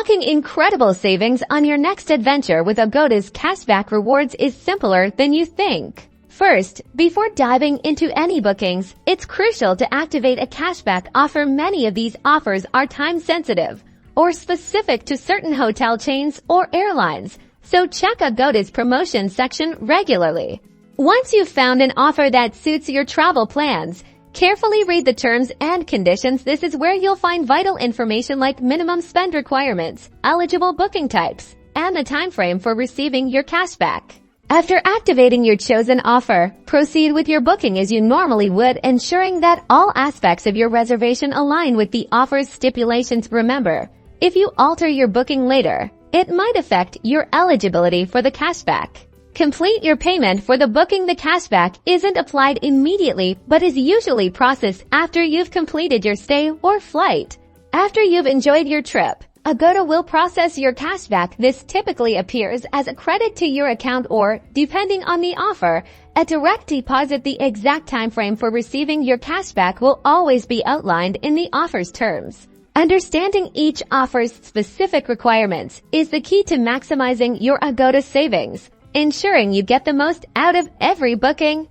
Unlocking incredible savings on your next adventure with Agoda's cashback rewards is simpler than you think. First, before diving into any bookings, it's crucial to activate a cashback offer. Many of these offers are time-sensitive or specific to certain hotel chains or airlines, so check Agoda's promotions section regularly. Once you've found an offer that suits your travel plans, carefully read the terms and conditions. This is where you'll find vital information like minimum spend requirements, eligible booking types, and the time frame for receiving your cashback. After activating your chosen offer, proceed with your booking as you normally would, ensuring that all aspects of your reservation align with the offer's stipulations. Remember, if you alter your booking later, it might affect your eligibility for the cashback. Complete your payment for the booking. The cashback isn't applied immediately, but is usually processed after you've completed your stay or flight. After you've enjoyed your trip, Agoda will process your cashback. This typically appears as a credit to your account or, depending on the offer, a direct deposit. The exact time frame for receiving your cashback will always be outlined in the offer's terms. Understanding each offer's specific requirements is the key to maximizing your Agoda savings, ensuring you get the most out of every booking.